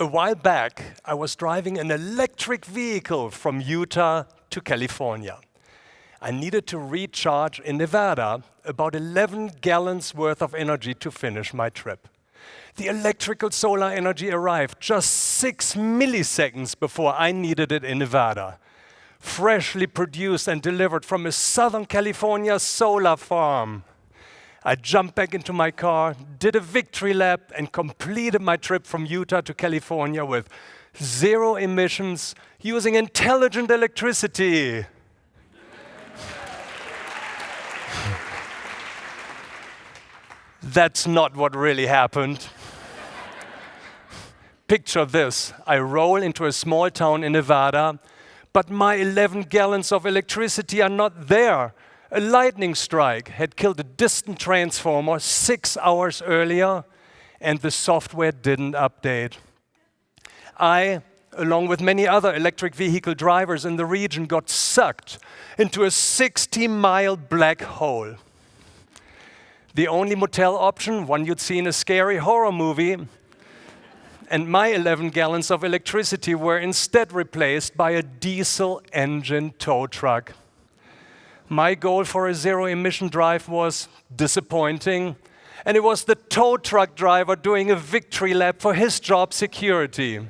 A while back, I was driving an electric vehicle from Utah to California. I needed to recharge in Nevada about 11 gallons worth of energy to finish my trip. The electrical solar energy arrived just 6 milliseconds before I needed it in Nevada. Freshly produced and delivered from a Southern California solar farm. I jumped back into my car, did a victory lap, and completed my trip from Utah to California with 0 emissions using intelligent electricity. That's not what really happened. Picture this. I roll into a small town in Nevada, but my 11 gallons of electricity are not there. A lightning strike had killed a distant transformer 6 hours earlier, and the software didn't update. I, along with many other electric vehicle drivers in the region, got sucked into a 60-mile black hole. The only motel option, one you'd see in a scary horror movie, and my 11 gallons of electricity were instead replaced by a diesel engine tow truck. My goal for a zero-emission drive was disappointing, and it was the tow truck driver doing a victory lap for his job security.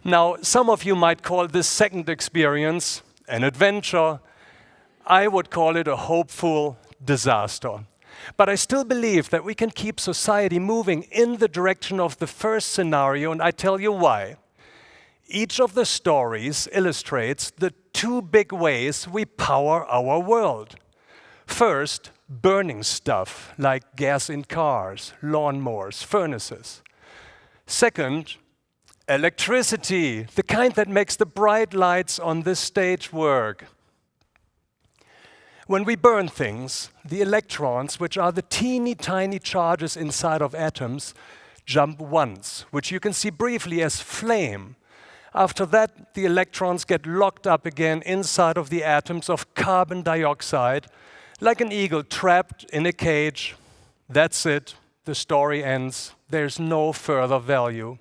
Now, some of you might call this second experience an adventure. I would call it a hopeful disaster. But I still believe that we can keep society moving in the direction of the first scenario, and I tell you why. Each of the stories illustrates the 2 big ways we power our world. First, burning stuff like gas in cars, lawnmowers, furnaces. Second, electricity, the kind that makes the bright lights on this stage work. When we burn things, the electrons, which are the teeny tiny charges inside of atoms, jump once, which you can see briefly as flame. After that, the electrons get locked up again inside of the atoms of carbon dioxide, like an eagle trapped in a cage. That's it. The story ends. There's no further value.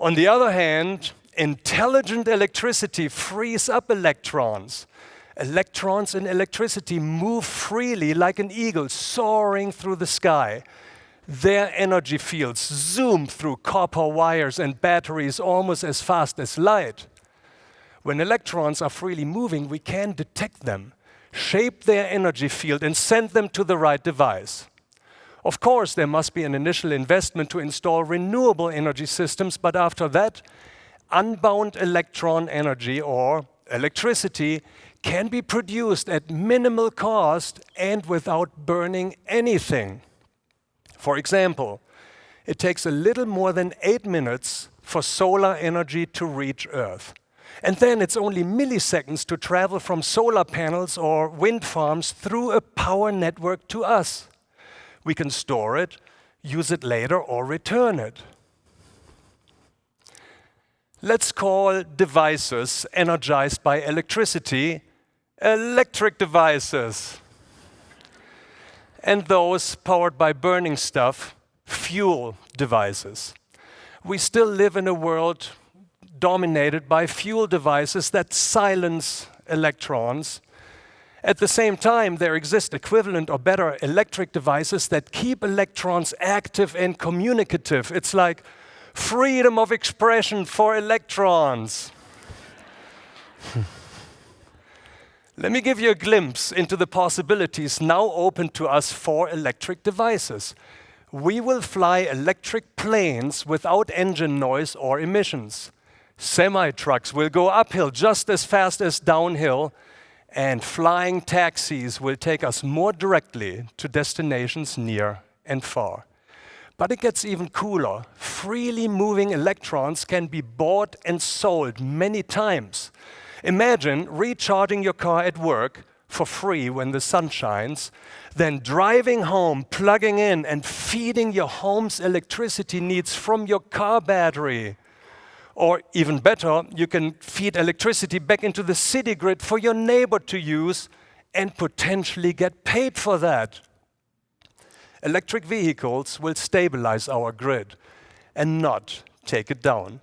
On the other hand, intelligent electricity frees up electrons. Electrons in electricity move freely like an eagle soaring through the sky. Their energy fields zoom through copper wires and batteries almost as fast as light. When electrons are freely moving, we can detect them, shape their energy field, and send them to the right device. Of course, there must be an initial investment to install renewable energy systems, but after that, unbound electron energy, or electricity, can be produced at minimal cost and without burning anything. For example, it takes a little more than 8 minutes for solar energy to reach Earth. And then it's only milliseconds to travel from solar panels or wind farms through a power network to us. We can store it, use it later, or return it. Let's call devices energized by electricity electric devices. And those powered by burning stuff, fuel devices. We still live in a world dominated by fuel devices that silence electrons. At the same time, there exist equivalent or better electric devices that keep electrons active and communicative. It's like freedom of expression for electrons. Let me give you a glimpse into the possibilities now open to us for electric devices. We will fly electric planes without engine noise or emissions. Semi-trucks will go uphill just as fast as downhill, and flying taxis will take us more directly to destinations near and far. But it gets even cooler. Freely moving electrons can be bought and sold many times. Imagine recharging your car at work for free when the sun shines, then driving home, plugging in, and feeding your home's electricity needs from your car battery. Or even better, you can feed electricity back into the city grid for your neighbor to use and potentially get paid for that. Electric vehicles will stabilize our grid and not take it down.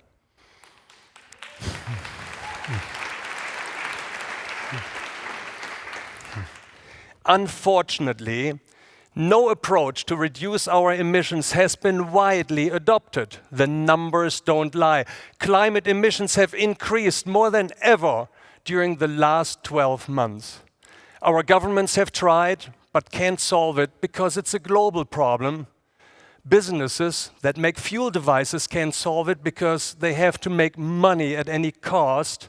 Unfortunately, no approach to reduce our emissions has been widely adopted. The numbers don't lie. Climate emissions have increased more than ever during the last 12 months. Our governments have tried, but can't solve it because it's a global problem. Businesses that make fuel devices can't solve it because they have to make money at any cost.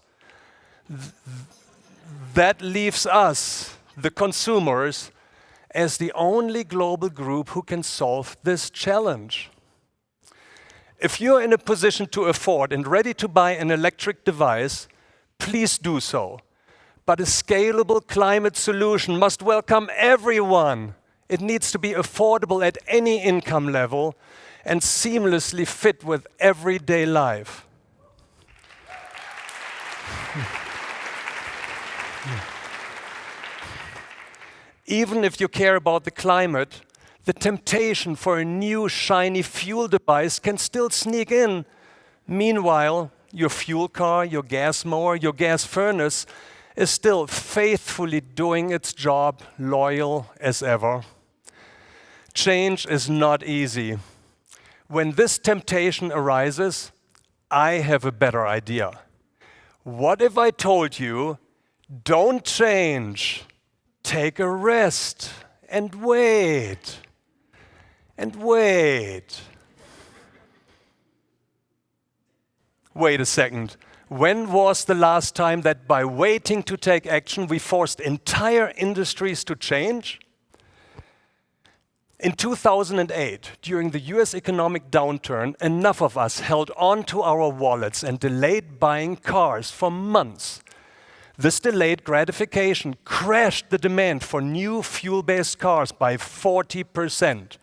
That leaves us, the consumers, as the only global group who can solve this challenge. If you're in a position to afford and ready to buy an electric device, please do so. But a scalable climate solution must welcome everyone. It needs to be affordable at any income level and seamlessly fit with everyday life. Even if you care about the climate, the temptation for a new shiny fuel device can still sneak in. Meanwhile, your fuel car, your gas mower, your gas furnace is still faithfully doing its job, loyal as ever. Change is not easy. When this temptation arises, I have a better idea. What if I told you, don't change? Take a rest and wait, and wait. Wait a second. When was the last time that by waiting to take action, we forced entire industries to change? In 2008, during the US economic downturn, enough of us held on to our wallets and delayed buying cars for months. This delayed gratification crashed the demand for new fuel-based cars by 40%.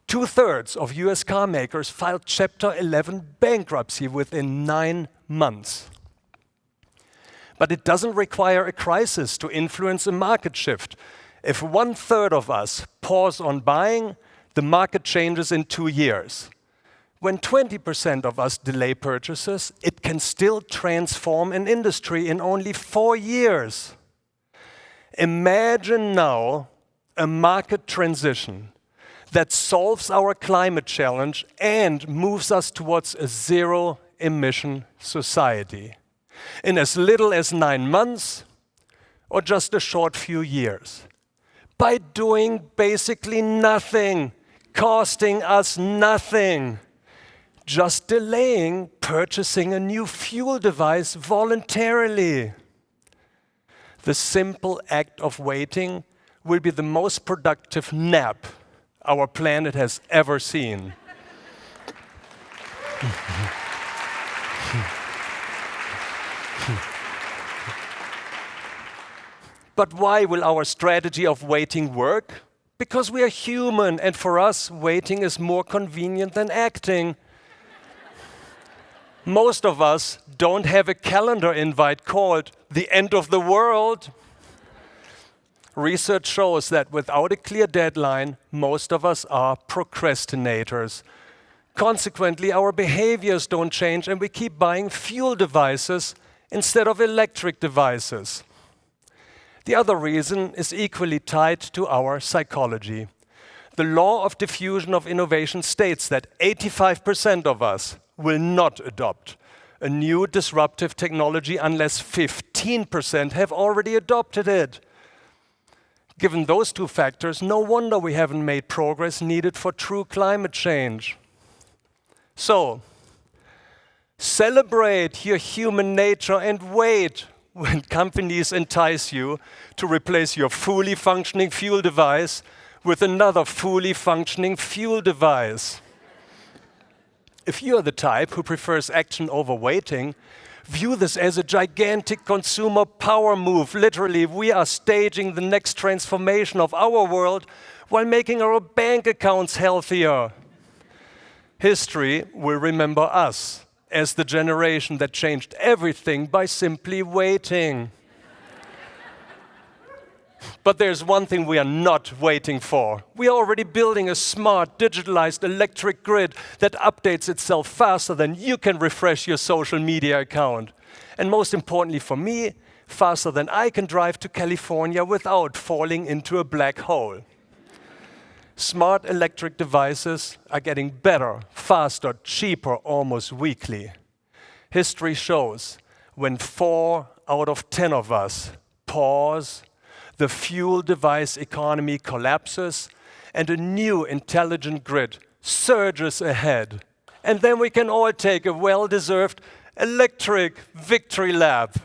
2/3 of US car makers filed Chapter 11 bankruptcy within 9 months. But it doesn't require a crisis to influence a market shift. If 1/3 of us pause on buying, the market changes in 2 years. When 20% of us delay purchases, it can still transform an industry in only 4 years. Imagine now a market transition that solves our climate challenge and moves us towards a zero-emission society in as little as 9 months or just a short few years. By doing basically nothing, costing us nothing. Just delaying purchasing a new fuel device voluntarily. The simple act of waiting will be the most productive nap our planet has ever seen. But why will our strategy of waiting work? Because we are human, and for us, waiting is more convenient than acting. Most of us don't have a calendar invite called the end of the world. Research shows that without a clear deadline, most of us are procrastinators. Consequently, our behaviors don't change and we keep buying fuel devices instead of electric devices. The other reason is equally tied to our psychology. The law of diffusion of innovation states that 85% of us will not adopt a new disruptive technology unless 15% have already adopted it. Given those two factors, no wonder we haven't made progress needed for true climate change. So, celebrate your human nature and wait when companies entice you to replace your fully functioning fuel device with another fully functioning fuel device. If you're the type who prefers action over waiting, view this as a gigantic consumer power move. Literally, we are staging the next transformation of our world while making our bank accounts healthier. History will remember us as the generation that changed everything by simply waiting. But there's one thing we are not waiting for. We are already building a smart, digitalized electric grid that updates itself faster than you can refresh your social media account. And most importantly for me, faster than I can drive to California without falling into a black hole. Smart electric devices are getting better, faster, cheaper almost weekly. History shows when 4 out of 10 of us pause, the fuel device economy collapses, and a new intelligent grid surges ahead. And then we can all take a well-deserved electric victory lap.